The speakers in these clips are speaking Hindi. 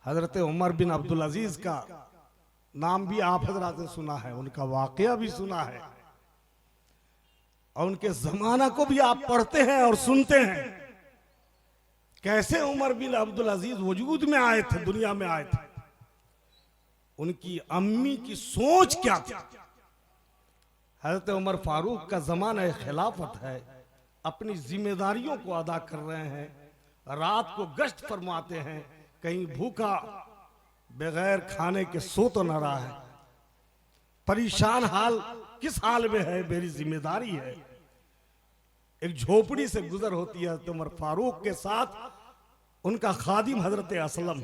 हजरत उमर बिन अब्दुल अजीज का नाम भी आप हजरात ने सुना है, उनका वाकया भी सुना है और उनके जमाना को भी आप पढ़ते हैं और सुनते हैं। कैसे उमर बिन अब्दुल अजीज वजूद में आए थे, दुनिया में आए थे, उनकी अम्मी की सोच क्या थी। हजरत उमर फारूक का जमाना खिलाफत है, अपनी जिम्मेदारियों को अदा कर रहे हैं, रात को गश्त फरमाते हैं, कहीं भूखा बगैर खाने के सो तो न रहा है, परेशान हाल किस हाल में है, मेरी जिम्मेदारी है। एक झोपड़ी से गुजर होती है तो उमर फारूक के साथ उनका खादिम हजरत असलम,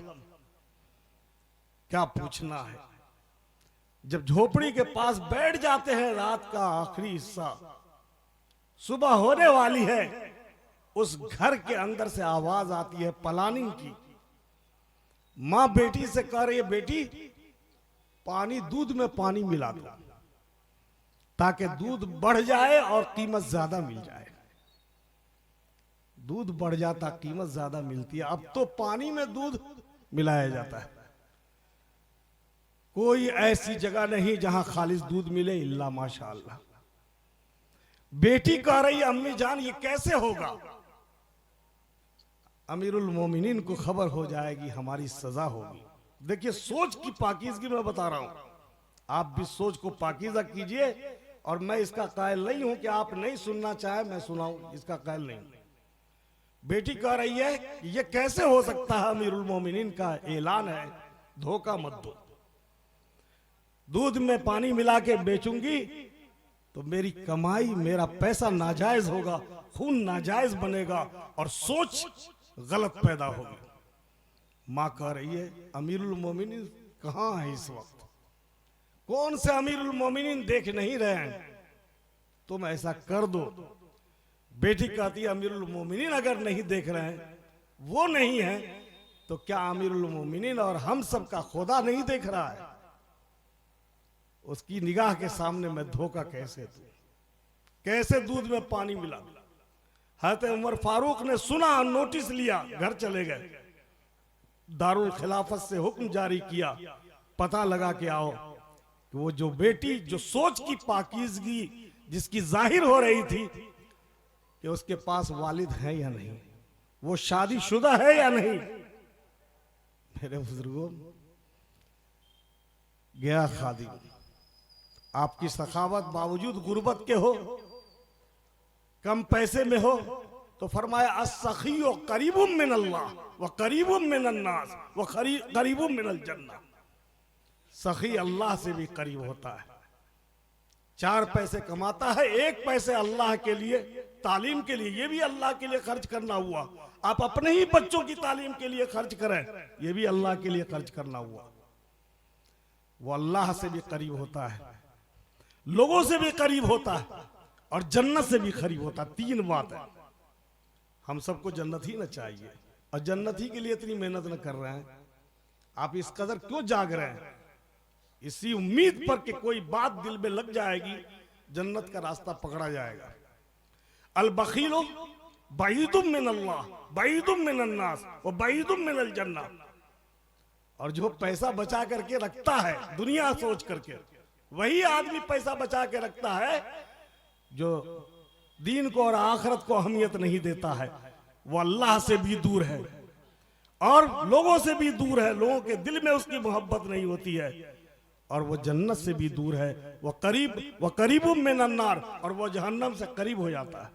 क्या पूछना है। जब झोपड़ी के पास बैठ जाते हैं, रात का आखिरी हिस्सा, सुबह होने वाली है, उस घर के अंदर से आवाज आती है प्लानिंग की। मां बेटी से कह रही है, बेटी पानी, दूध में पानी मिला दो ताकि दूध बढ़ जाए और कीमत ज्यादा मिल जाए। दूध बढ़ जाता, कीमत ज्यादा मिलती है, अब तो पानी में दूध मिलाया जाता है। कोई ऐसी जगह नहीं जहां खालिस दूध मिले, इल्ला माशाअल्लाह। बेटी कह रही है, अम्मी जान ये कैसे होगा। अमीरुल मोमिनीन को खबर हो जाएगी, हमारी सजा होगी। देखिए सोच की पाकीज़गी मैं बता रहा हूं, आप भी सोच को पाकीज़ा कीजिए। और मैं इसका कायल नहीं हूं कि आप नहीं सुनना चाहे मैं सुनाऊं, इसका कायल नहीं। बेटी कह रही है ये कैसे हो सकता है, अमीरुल मोमिनीन का ऐलान है, धोखा मत दो। दूध में पानी मिला के बेचूंगी तो मेरी कमाई, मेरा पैसा नाजायज होगा, खून नाजायज बनेगा और सोच गलत पैदा होगी। मां कह रही है, अमीरुल मोमिनीन कहां है इस वक्त, कौन से अमीरुल मोमिनीन देख नहीं रहे हैं, तुम ऐसा कर दो। बेटी कहती है, अमीरुल मोमिनीन अगर नहीं देख रहे हैं, वो नहीं है, तो क्या अमीरुल मोमिनीन और हम सब का खुदा नहीं देख रहा है। उसकी निगाह के सामने मैं धोखा कैसे दूं, कैसे दूध में पानी मिला। हज़रत उमर फारूक ने सुना, नोटिस लिया, घर चले गए, दारुल खिलाफत से हुक्म जारी किया, पता लगा के आओ कि वो जो बेटी, जो सोच की पाकीज़गी जिसकी जाहिर हो रही थी कि उसके पास वालिद है या नहीं, वो शादीशुदा है या नहीं। मेरे बुजुर्गों, गया खादिम, आपकी सखावत बावजूद गुर्बत के हो, कम पैसे में हो, तो फरमाया अस्सखियो करीबुम मिनल्लाह व करीबुम मिनन्नास व करीबुम मिनल जन्नह। सखी अल्लाह से भी करीब होता है, 4 पैसे कमाता है, 1 पैसे अल्लाह के लिए, तालीम के लिए, ये भी अल्लाह के लिए खर्च करना हुआ। आप अपने ही बच्चों की तालीम के लिए खर्च करें, ये भी अल्लाह के लिए खर्च करना हुआ। वो अल्लाह से भी करीब होता है, लोगों से भी करीब होता है और जन्नत से भी करीब होता है। 3 बात है। हम सबको जन्नत ही ना चाहिए, और जन्नत ही के लिए इतनी मेहनत न कर रहे हैं। आप इस कदर क्यों जाग रहे हैं, इसी उम्मीद पर कि कोई बात दिल में लग जाएगी, जन्नत का रास्ता पकड़ा जाएगा। अल बखीलो बईदुम मिनल्लाह बईदुम मिनन्नास व बईदुम मिनल जन्नह। और जो पैसा बचा करके रखता है दुनिया सोच करके, वही आदमी पैसा बचा के रखता है जो दीन को और आखिरत को अहमियत नहीं देता है। वो अल्लाह से भी दूर है और लोगों से भी दूर है, लोगों के दिल में उसकी मोहब्बत नहीं होती है, और वो जन्नत से भी दूर है। वो करीबुम मिनन नार, और वो जहन्नम से करीब हो जाता है।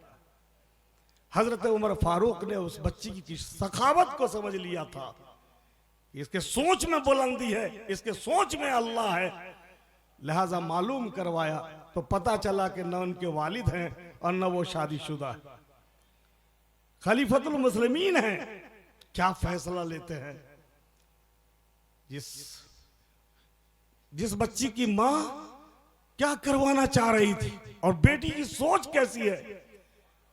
हजरत उमर फारूक ने उस बच्ची की सखावत को समझ लिया था, इसके सोच में बुलंदी है, इसके सोच में अल्लाह है, लिहाजा मालूम करवाया तो पता चला कि न उनके वालिद हैं और न वो शादीशुदा है, खलीफतुल मुस्लिमीन हैं। क्या फैसला लेते हैं। जिस बच्ची की मां क्या करवाना चाह रही थी और बेटी की सोच कैसी है,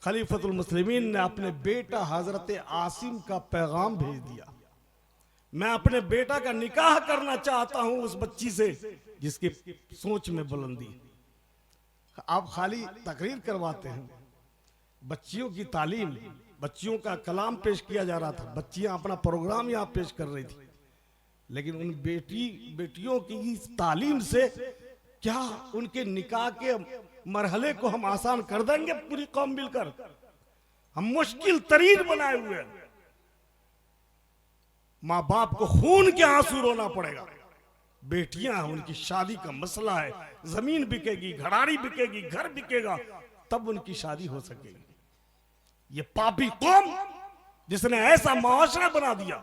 खलीफतुल मुस्लिमीन ने अपने बेटा हजरत आसिम का पैगाम भेज दिया, मैं अपने बेटा का निकाह करना चाहता हूं उस बच्ची से जिसकी सोच में बुलंदी। आप खाली तकरीर करवाते हैं, बच्चियों की तालीम, बच्चियों का कलाम पेश किया जा रहा था, बच्चियां अपना प्रोग्राम यहां पेश कर रही थी, लेकिन उन बेटियों की इस तालीम से क्या उनके निकाह के मरहले को हम आसान कर देंगे? पूरी कौम मिलकर हम मुश्किल तरीन बनाए हुए हैं। माँ बाप को खून के आंसू रोना पड़ेगा। बेटियां उनकी शादी का मसला है, जमीन बिकेगी, घराड़ी बिकेगी, घर बिकेगा, तब उनकी शादी हो सकेगी। ये पापी कौम जिसने ऐसा मुआशरा बना दिया,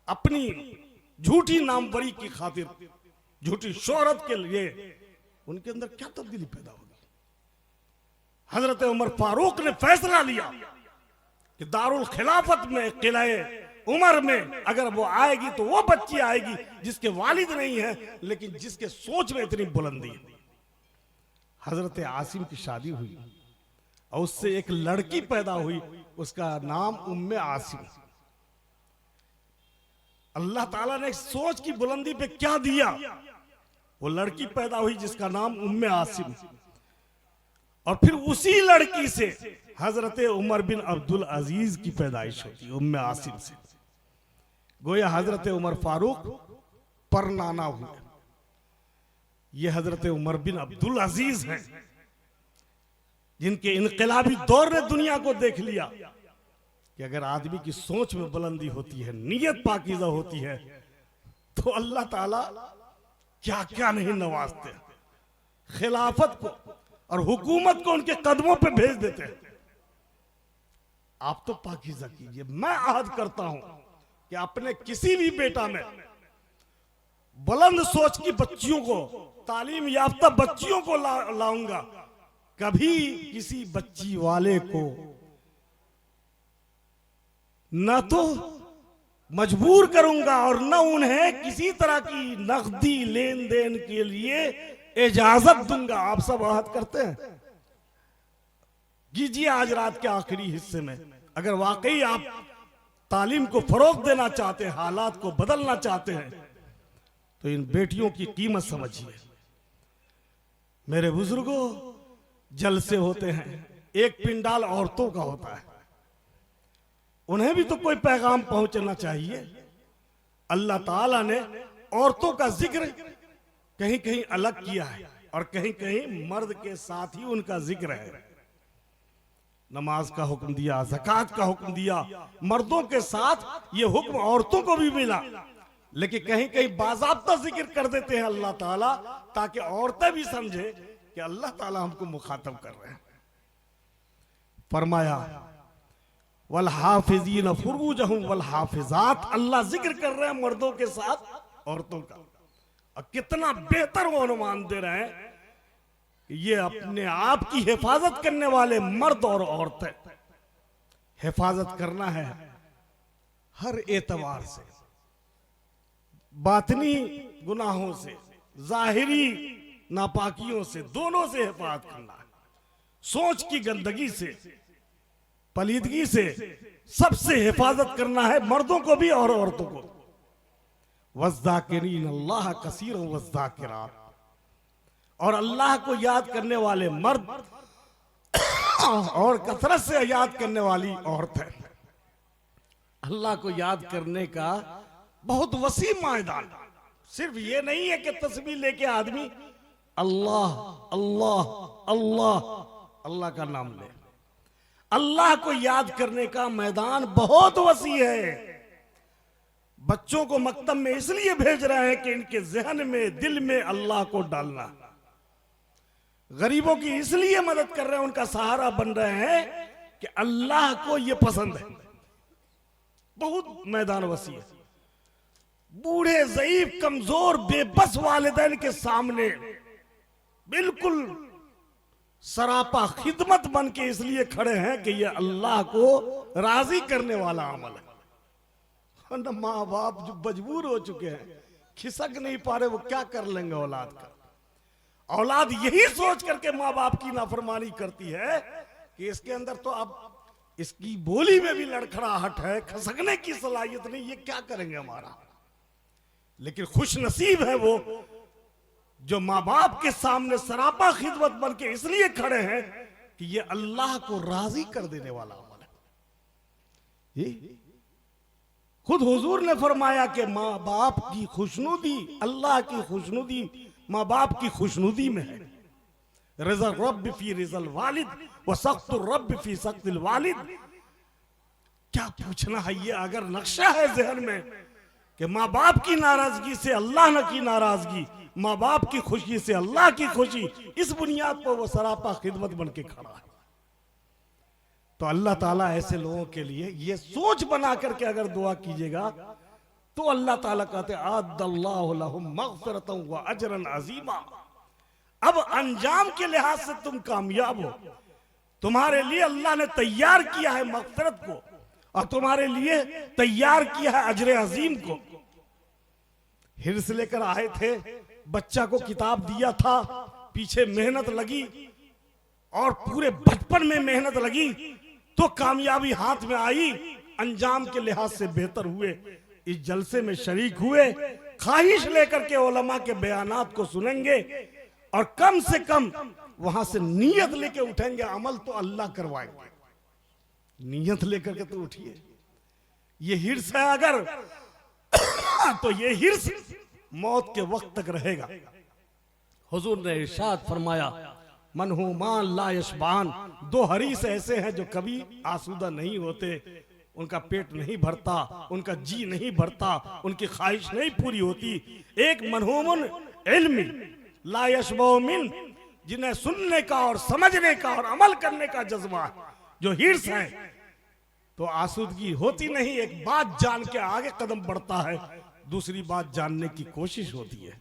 अपनी झूठी नामवरी की खातिर, झूठी शोहरत के लिए, उनके अंदर क्या तब्दीली पैदा होगी? हजरत उमर फारूक ने फैसला लिया कि दारुल खिलाफत में, किले उमर में अगर वो आएगी तो वो बच्ची आएगी जिसके वालिद नहीं है, लेकिन जिसके सोच में इतनी बुलंदी है। हजरत आसिम की शादी हुई और उससे एक लड़की पैदा हुई, उसका नाम उम्मे आसिम। अल्लाह ताला ने सोच की बुलंदी पे क्या दिया? वो लड़की पैदा हुई जिसका नाम उम्मे आसिम। और फिर उसी लड़की से हजरत उमर बिन अब्दुल अजीज की पैदाइश होती है, उम्मे आसिम से। गोया हजरत उमर फारूक पर नाना हुए। ये हजरत उमर बिन अब्दुल अजीज हैं जिनके इनकलाबी दौर ने दुनिया को देख लिया कि अगर आदमी की सोच में बुलंदी होती है, नीयत पाकीज़ा होती है, तो अल्लाह ताला क्या क्या नहीं नवाजते हैं। खिलाफत को और हुकूमत को उनके कदमों पे भेज देते हैं। आप तो पाकीज़ा कीजिए। मैं आहद करता हूं कि अपने किसी भी बेटा में बुलंद सोच की बच्चियों को, तालीम याफ्ता बच्चियों को लाऊंगा। कभी किसी बच्ची वाले को न तो मजबूर करूंगा और न उन्हें किसी तरह की नकदी लेन देन के लिए इजाजत दूंगा। आप सब आहद करते हैं? कीजिए आज रात के आखिरी हिस्से में, अगर वाकई आप तालीम को फरोग देना चाहते हैं, हालात को बदलना चाहते हैं, तो इन बेटियों की कीमत समझिए। मेरे बुजुर्गों, जलसे होते हैं, एक पिंडाल औरतों का होता है, उन्हें भी तो कोई पैगाम पहुंचना चाहिए। अल्लाह ताला ने औरतों का जिक्र कहीं कहीं अलग किया है और कहीं कहीं मर्द के साथ ही उनका जिक्र है। नमाज का हुक्म दिया, ज़कात का हुक्म दिया, मर्दों के साथ ये हुक्म औरतों को भी मिला, लेकिन कहीं कहीं बाज़ाब्ता जिक्र कर देते हैं अल्लाह ताला, ताकि औरतें भी समझे कि अल्लाह ताला हमको मुखातब कर रहे हैं। फरमाया वल हाफिज़ीन फुरूजहुम वल हाफिज़ात, अल्लाह जिक्र कर रहे हैं मर्दों के साथ औरतों का। और कितना बेहतर वो अनुमान दे रहे हैं कि ये अपने आप की हिफाजत करने वाले मर्द और औरतें। हिफाजत करना है हर एतबार से, बातनी गुनाहों से, जाहिरी नापाकियों से, दोनों से हिफाजत करना है। सोच की गंदगी से, पलीदगी से, सबसे हिफाजत करना है, मर्दों को भी और औरतों को। वज़्ज़ाकिरीन अल्लाह कसीरन वज़्ज़ाकिरात, और अल्लाह को याद करने वाले मर्द और कसरत से याद करने वाली औरतें। अल्लाह को याद करने का बहुत वसी मैदान। सिर्फ ये नहीं है कि तस्बीह लेके आदमी अल्लाह अल्लाह अल्लाह अल्लाह का नाम ले। अल्लाह को याद करने का मैदान बहुत वसी है। बच्चों को मकतब में इसलिए भेज रहे हैं कि इनके जहन में, दिल में अल्लाह को डालना। गरीबों की इसलिए मदद कर रहे हैं, उनका सहारा बन रहे हैं कि अल्लाह को ये पसंद है। बहुत मैदान वसी है। बूढ़े, ज़ईफ, कमजोर, बेबस वालिदैन के सामने बिल्कुल सरापा खिदमत बन के इसलिए खड़े हैं कि ये अल्लाह को राजी करने वाला अमल है। माँ बाप जो मजबूर हो चुके हैं, खिसक नहीं पा रहे, वो क्या कर लेंगे औलाद का। औलाद यही सोच करके माँ बाप की नाफरमानी करती है कि इसके अंदर तो अब इसकी बोली में भी लड़खड़ाहट है, खसकने की सलाहियत नहीं, ये क्या करेंगे हमारा। लेकिन खुश नसीब है वो जो माँ बाप के सामने सरापा खिदमत बन के इसलिए खड़े हैं कि ये अल्लाह को राजी कर देने वाला अमल है। खुद हुजूर ने फरमाया कि माँ बाप की खुशनुदी अल्लाह की खुशनुदी माँ बाप की खुशनुदी में है। रिज़ल रब्ब फी रिज़ल वालिद व सख्तु रब्ब फी सख्तिल वालिद। क्या पूछना है ये, अगर नक्शा है जहन में कि माँ बाप की नाराजगी से अल्लाह न की नाराजगी, माँ बाप की खुशी से अल्लाह की खुशी, इस बुनियाद पर वो सरापा खिदमत बन के खड़ा है। तो अल्लाह ताला ऐसे लोगों के लिए ये सोच बना करके अगर दुआ कीजिएगा तो अल्लाह ताला कहते आदल्लाहु लहुम मग़फ़िरतन व अजरन अज़ीमा। अब अंजाम के लिहाज से तुम कामयाब हो, तुम्हारे लिए अल्लाह ने तैयार किया है मग़फ़िरत को और तुम्हारे लिए तैयार किया है अजर अजीम को। हिर्स लेकर आए थे, बच्चा को किताब दिया था, पीछे मेहनत लगी और पूरे बचपन में मेहनत लगी तो कामयाबी हाथ में आई, अंजाम के लिहाज से बेहतर हुए। इस जलसे में शरीक हुए, ख्वाहिश लेकर के उलमा के बयानात को सुनेंगे और कम से कम वहां से नीयत लेके उठेंगे, अमल तो अल्लाह करवाएंगे। नीयत लेकर के तो उठिए, ये हिर्स है अगर तो ये हिर्स मौत के वक्त तक रहेगा। हुजूर ने इरशाद फरमाया मनहूमान ला यशबान, दो हरीस ऐसे हैं जो कभी आसूदा नहीं होते, उनका पेट नहीं भरता, उनका जी नहीं भरता, उनकी ख्वाहिश नहीं पूरी होती। एक मनहूमुन इल्मी ला यशबउ मिन, जिन्हें सुनने का और समझने का और अमल करने का जज्बा है, जो हिर्स है तो आसूदगी होती नहीं, एक बात जान के आगे कदम बढ़ता है, दूसरी बात जानने की कोशिश होती है।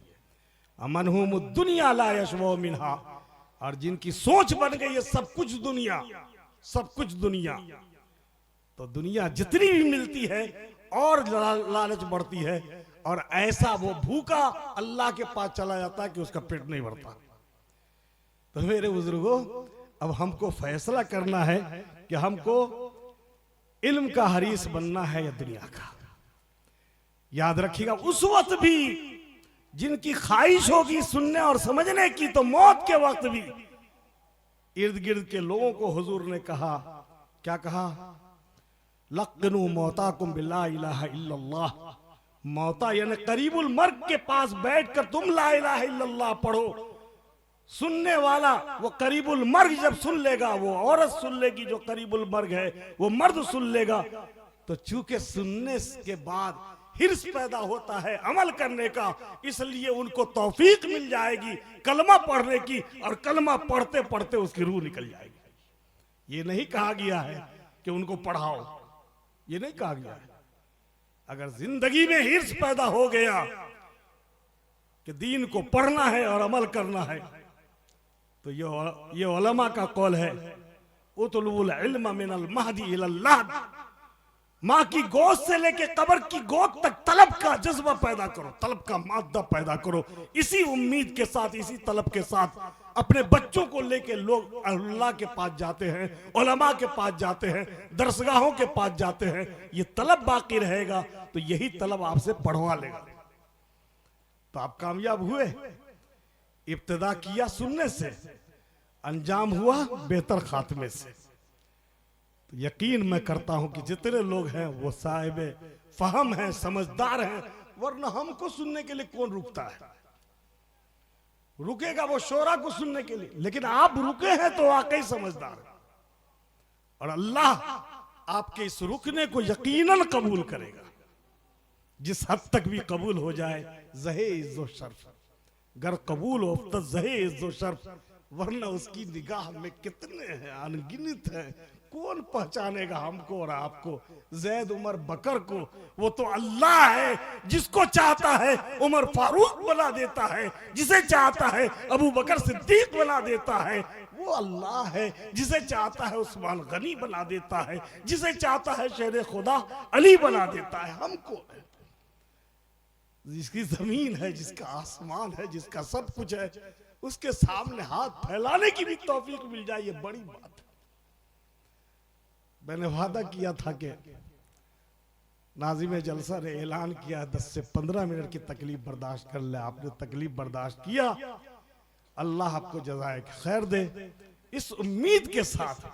मनहूम दुनिया ला यशबउ मिनहा, और जिनकी सोच बन गई है सब कुछ दुनिया, सब कुछ दुनिया, तो दुनिया जितनी भी मिलती है और लालच बढ़ती है और ऐसा वो भूखा अल्लाह के पास चला जाता है कि उसका पेट नहीं भरता। तो मेरे बुजुर्गों, अब हमको फैसला करना है कि हमको इल्म का हरीस बनना है या दुनिया का। याद रखिएगा, उस वक्त भी जिनकी ख्वाहिश होगी सुनने और समझने की, तो मौत के वक्त भी इर्द गिर्द के लोगों को हुजूर ने कहा, क्या कहा, लक़्नु मौताकुम बिला इलाहा इल्लल्लाह। मौता यानी करीबुल मर्ग के पास बैठकर तुम ला इलाहा इल्लल्लाह पढ़ो। सुनने वाला वो करीबुल मर्ग जब सुन लेगा, वो औरत सुन लेगी जो करीबुल मर्ग है, वो मर्द सुन लेगा, तो चूंकि सुनने के बाद हिर्स पैदा होता है अमल करने का, इसलिए उनको तौफीक मिल जाएगी कलमा पढ़ने की, और कलमा पढ़ते पढ़ते उसकी रूह निकल जाएगी। ये नहीं कहा गया है कि उनको पढ़ाओ, ये नहीं कहा गया है। अगर जिंदगी में हिर्स पैदा हो गया कि दीन को पढ़ना है और अमल करना है, तो ये उलमा का कौल है, उतलुल इल्म मिनल महदी इलल लहद। माँ की गोद से लेके कब्र की गोद तक तलब का जज्बा पैदा करो, तलब का मादा पैदा करो। इसी उम्मीद के साथ, इसी तलब के साथ अपने बच्चों को लेके लोग अल्लाह के पास जाते हैं, उलमा के पास जाते हैं, दरसगाहों के पास जाते हैं। ये तलब बाकी रहेगा तो यही तलब आपसे पढ़वा लेगा। तो आप कामयाब हुए, इब्तिदा किया सुनने से, अंजाम हुआ बेहतर खात्मे से। तो यकीन मैं करता हूं कि जितने लोग हैं वो साहिब फहम हैं, समझदार हैं, वरना हमको सुनने के लिए कौन रुकता है? रुकेगा वो शोरा को सुनने के लिए, लेकिन आप रुके हैं तो वाकई समझदार है, और अल्लाह आपके इस रुकने को यकीनन कबूल करेगा। जिस हद तक भी कबूल हो जाए, ज़हे इज्जो शर्फ, गर कबूल हो तो ज़हे इज्जो शर्फ, वरना उसकी निगाह में कितने हैं, अनगिनत हैं, कौन पहचानेगा हमको और आपको? जैद उमर बकर को वो तो अल्लाह है, जिसको चाहता है उमर फारूक बना देता है, जिसे चाहता है अबू बकर सिद्दीक बना देता है। वो अल्लाह है, जिसे चाहता है उस्मान गनी बना देता है, जिसे चाहता है शेर खुदा अली बना देता है। हमको जिसकी जमीन है, जिसका आसमान है, जिसका सब कुछ है, उसके सामने हाथ फैलाने की भी तौफीक मिल जाए, ये बड़ी बात है। मैंने वादा किया था कि नाज़िम जलसा ने ऐलान किया 10 से 15 मिनट की तकलीफ बर्दाश्त कर ले। आपने तकलीफ बर्दाश्त किया, अल्लाह आपको जज़ाए खैर दे। इस उम्मीद के साथ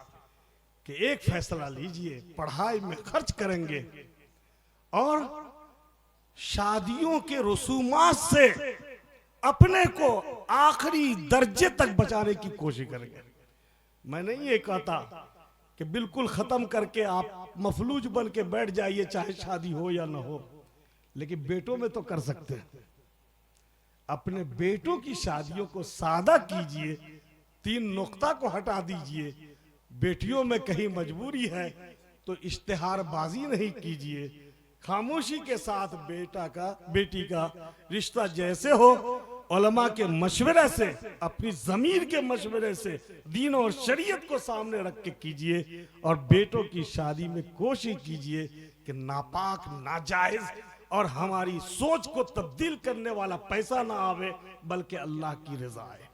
कि एक फैसला लीजिए, पढ़ाई में खर्च करेंगे और शादियों के रसूमात से अपने को आखिरी दर्जे तक बचाने की कोशिश करेंगे। मैं नहीं ये कहता कि बिल्कुल खत्म करके आप मफलूज बन के बैठ जाइए चाहे शादी हो या ना हो, लेकिन बेटों में तो कर सकते हैं। अपने बेटों की शादियों को सादा कीजिए, 3 नुक्ता को हटा दीजिए। बेटियों में कहीं मजबूरी है तो इश्तिहारबाजी नहीं कीजिए। खामोशी के साथ बेटी का रिश्ता जैसे हो उलमा के मशवरे से, अपनी ज़मीर के मशवरे से, दीन और शरीयत को सामने रख के कीजिए। और बेटों की शादी में कोशिश कीजिए कि नापाक, नाजायज और हमारी सोच को तब्दील करने वाला पैसा ना आवे, बल्कि अल्लाह की रजा है।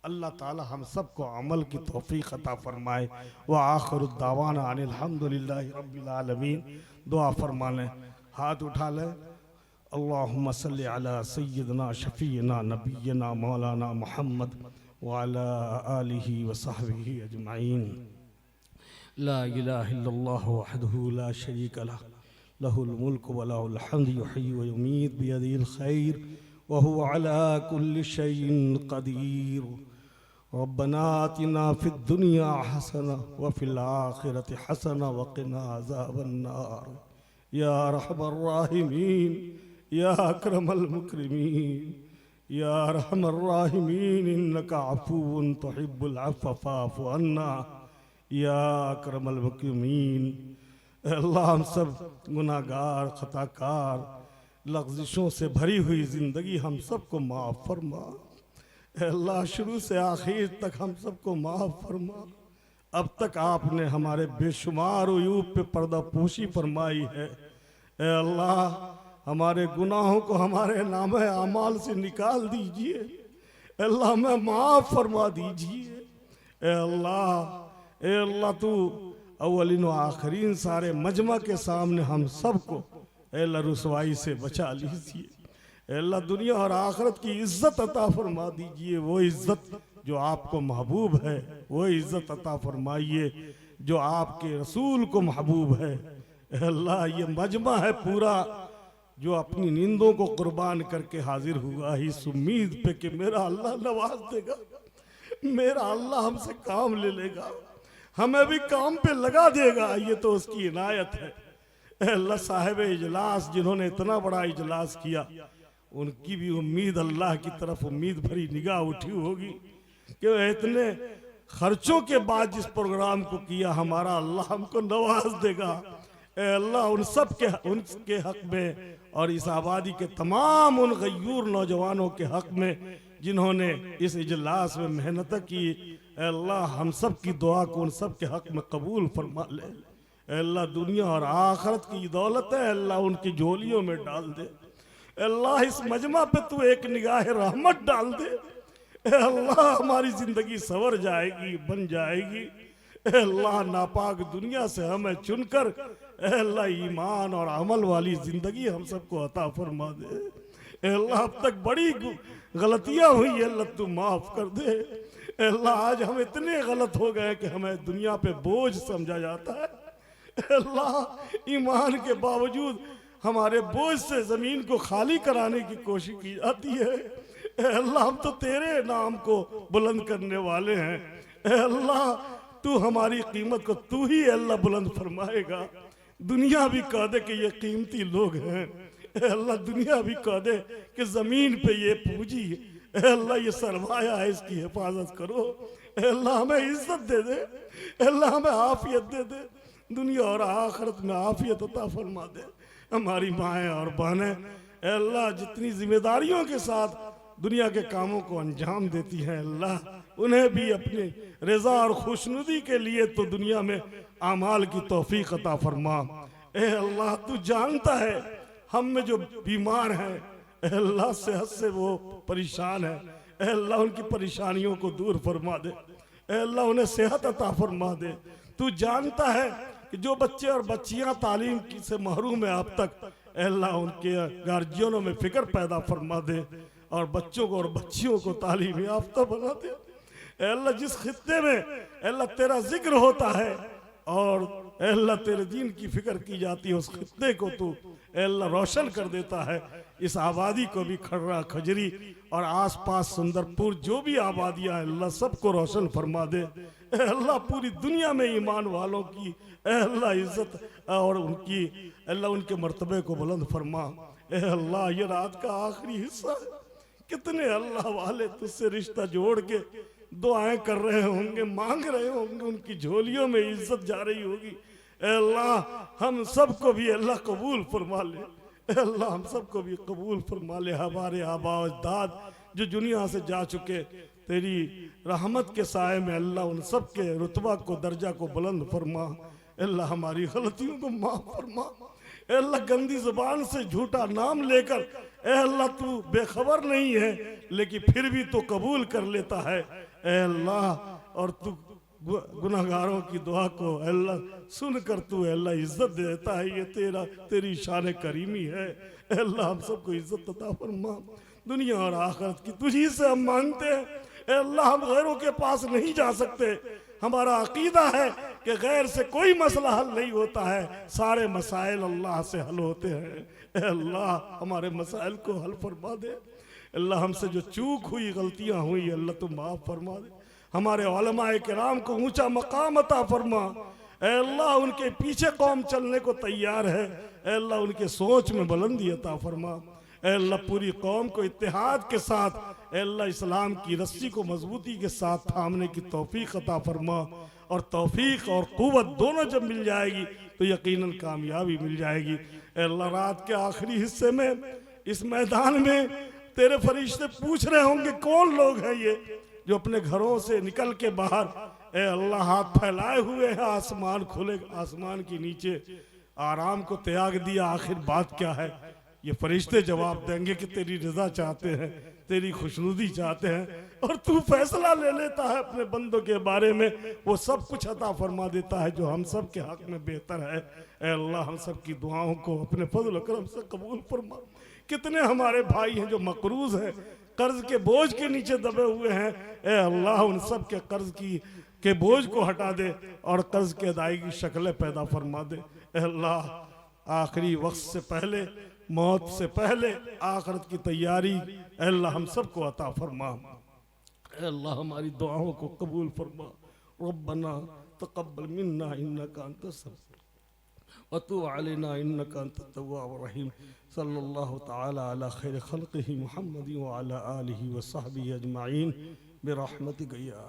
अल्लाह ताला हम सबको अमल की तौफीक अता फरमाए। व आखिरु दावाना अनिल हम्दुलिल्लाहि रब्बिल आलमीन। दुआ फरमा लें, हाथ उठा लें। अल्लाहुम्मा सल्लि अला सय्यिदना शफीना नबियना मौलाना मुहम्मद व अला आलिहि व सहबिहि अजमाइन। ला इलाहा इल्लल्लाहु वहदहु ला शरीका लह, लहुल मुल्कु व लहुल हम्दु युहय्यि व युमीत बियदिहिल खैर व हुवा अला कुल्लि शैइन क़दीर। रब्बना आतिना फिद दुनिया हसना व फिल आखिरति हसना व क़िना अज़ाबन नार। या रहमर राहिमीन, या अकरमल मुकरमीन, या रहमर राहिमीन, इन्नका अफ़ुव्वुन तुहिब्बुल अफ़्व फ़अफ़ु अन्ना या अकरमल मुकरमीन। अल्लाह हम सब गुनाहगार, खताकार, लग़्ज़िशों से भरी हुई ज़िंदगी हम सबको माफ़ फरमा। अल्लाह शुरू से आखिर तक हम सबको माफ़ फरमा। अब तक आपने हमारे बेशुमार उयूब पे पर्दा पोशी फरमाई है। ए अल्लाह, हमारे गुनाहों को हमारे नामे आमाल से निकाल दीजिए। अल्लाह में माफ़ फरमा दीजिए। ए अल्लाह तू अव्वलीन व आखिरीन सारे मजमा के सामने हम सबको अल्लाह रुसवाई से बचा लीजिए। अल्लाह दुनिया और आखिरत की इज्जत अता फरमा दीजिए। वो इज्जत जो आपको महबूब है, वो इज्जत अता फरमाइए जो आपके रसूल को महबूब है। अल्लाह ये मजमा है पूरा जो अपनी नींदों को कुर्बान करके हाजिर हुआ ही इस उम्मीद पे कि मेरा अल्लाह नवाज देगा, मेरा अल्लाह हमसे काम ले लेगा, हमें भी काम पे लगा देगा। ये तो उसकी इनायत है। अल्लाह साहिब इजलास जिन्होंने इतना बड़ा इजलास किया, उनकी भी उम्मीद अल्लाह की तरफ उम्मीद भरी निगाह उठी होगी कि इतने खर्चों के बाद जिस प्रोग्राम को किया हमारा अल्लाह हमको नवाज देगा। अल्लाह उनके हक में और इस आबादी के तमाम उन गयूर नौजवानों के हक में जिन्होंने इस इजलास में मेहनत की, अल्लाह हम सब की दुआ को उन सब के हक में कबूल फरमा ले। अल्लाह दुनिया और आखिरत की दौलत है, अल्लाह उनकी झोलियों में डाल दे। अल्लाह इस मजमा पे तू एक निगाह रहमत डाल दे। अल्लाह हमारी जिंदगी संवर जाएगी, बन जाएगी। अल्लाह नापाक दुनिया से हमें चुनकर अल्लाह ईमान और अमल वाली जिंदगी हम सबको अता फरमा दे। अल्लाह अब तक बड़ी गलतियां हुई, अल्लाह तू माफ कर दे। अल्लाह आज हम इतने गलत हो गए कि हमें दुनिया पे बोझ समझा जाता है। अल्लाह ईमान के बावजूद हमारे बोझ से जमीन को खाली कराने की कोशिश की जाती है। अल्लाह हम तो तेरे नाम को बुलंद करने वाले हैं। अल्लाह तू हमारी कीमत को तू ही अल्लाह बुलंद फरमाएगा। दुनिया भी कह दे कि ये कीमती लोग हैं। अल्लाह दुनिया भी कह दे कि जमीन पे ये पूंजी, अल्लाह ये सरमाया है, इसकी हिफाजत करो। अल्लाह हमें इज्जत दे दे, अल्लाह हमें आफियत दे दे, दुनिया और आखिरत में आफियत अता फरमा दे। हमारी माएँ और बहनें अल्लाह जितनी जिम्मेदारियों के साथ दुनिया के कामों को अंजाम देती हैं, अल्लाह उन्हें भी अपनी रजा और खुशनुदी के लिए तो दुनिया में आमाल की तौफीक अता फरमा। ए अल्लाह तू जानता है हम में जो बीमार हैं, अल्लाह सेहत से वो परेशान है, अल्लाह उनकी परेशानियों को दूर फरमा दे। अल्लाह उन्हें सेहत अता फरमा दे। तू जानता है कि जो बच्चे और बच्चियां तालीम की से महरूम है अब तक, अल्लाह उनके गार्जियनों में फिक्र पैदा फरमा दे और बच्चों को और बच्चियों को तालीम याफ्ता बना दे। अल्लाह जिस खित्ते में अल्लाह तेरा जिक्र होता है और ए अल्लाह तेरे दीन की फिक्र की जाती है, उस खित्ते को तू ए अल्लाह रोशन कर देता है। इस आबादी को भी खर्रा खजरी और आसपास सुंदरपुर जो भी आबादियां हैं अल्लाह सबको रोशन फरमा दे। ए अल्लाह पूरी दुनिया में ईमान वालों की ए अल्लाह इज्जत और उनकी अल्लाह उनके मर्तबे को बुलंद फरमा। ए अल्लाह ये रात का आखिरी हिस्सा है, कितने अल्लाह वाले तुझसे रिश्ता जोड़ के दुआएं कर रहे होंगे, मांग रहे होंगे, उनकी झोलियों में इज्जत जा रही होगी। ए अल्लाह हम सबको भी अल्लाह कबूल फरमा ले। ए अल्लाह हम सबको भी कबूल फरमा ले। हमारे आबा अजदाद जो दुनिया से जा चुके, तेरी रहमत के साए में अल्लाह उन सब के रुतबा को दर्जा को बुलंद फरमा। अल्लाह हमारी गलतियों को माफ फरमा। ए अल्लाह गंदी जुबान से झूठा नाम लेकर ए अल्लाह तू बेखबर नहीं है लेकिन फिर भी तो कबूल कर लेता है। ए अल्लाह और तू गुनाहगारों की दुआ को अल्लाह सुनकर तू अल्लाह इज्जत देता है। ये तेरी शान करीमी है। अल्लाह हम सबको इज्जत अता फरमा। दुनिया और आखिरत की तुझी से हम मांगते हैं। अल्लाह हम गैरों के पास नहीं जा सकते। हमारा अकीदा है कि गैर से कोई मसला हल नहीं होता है, सारे मसाइल अल्लाह से हल होते हैं। अल्लाह हमारे मसाइल को हल फरमा दे। अल्लाह हमसे जो चूक हुई, गलतियां हुई, अल्लाह तू माफ फरमा दे। हमारे उलमाए किराम को ऊंचा मकाम अता फरमा। अल्लाह उनके पीछे कौम चलने को तैयार है। अल्लाह उनके सोच में बुलंदी अता फरमा। अल्लाह पूरी कौम को इत्तेहाद के साथ अल्लाह इस्लाम की रस्सी को मजबूती के साथ थामने की तौफीक अता फरमा। और तौफीक और कुव्वत दोनों जब मिल जाएगी तो यकीनन कामयाबी मिल जाएगी। अल्लाह रात के आखिरी हिस्से में इस मैदान में तेरे फरिश्ते पूछ रहे होंगे कौन लोग हैं ये जो अपने घरों से निकल के बाहर ए अल्लाह हाथ फैलाए हुए हैं, आसमान खुले, आसमान के नीचे आराम को त्याग दिया। आखिर बात क्या है? ये फरिश्ते जवाब देंगे कि तेरी रजा चाहते हैं, तेरी खुशनुदी चाहते हैं और तू फैसला ले लेता है अपने बंदों के बारे में। वो सब कुछ अता फरमा देता है जो हम सब के हक में बेहतर है। ए अल्लाह हम सब की दुआओं को अपने फजल करम से कबूल फरमा। कितने हमारे भाई हैं जो मकरूज हैं, कर्ज के बोझ के नीचे दबे हुए हैं। ए अल्लाह उन सब के कर्ज के बोझ को हटा दे और कर्ज के अदायगी की शक्लें पैदा फरमा दे। ए अल्लाह आखिरी वक्त से पहले, मौत से पहले आखिरत की तैयारी अल्लाह हम सबको अता फरमा। अल्लाह हमारी दुआओं को कबूल फरमा। रब्बना तक़ब्बल मिन्ना इन्नका अंतस समीउल व तुब अलैना इन्नका अंतत तव्वाबुर रहीम। सल्लल्लाहु तआला अला खैर खल्क़िही मुहम्मद व अला आलिहि व सहबिही अजमाइन बिरहमतिक या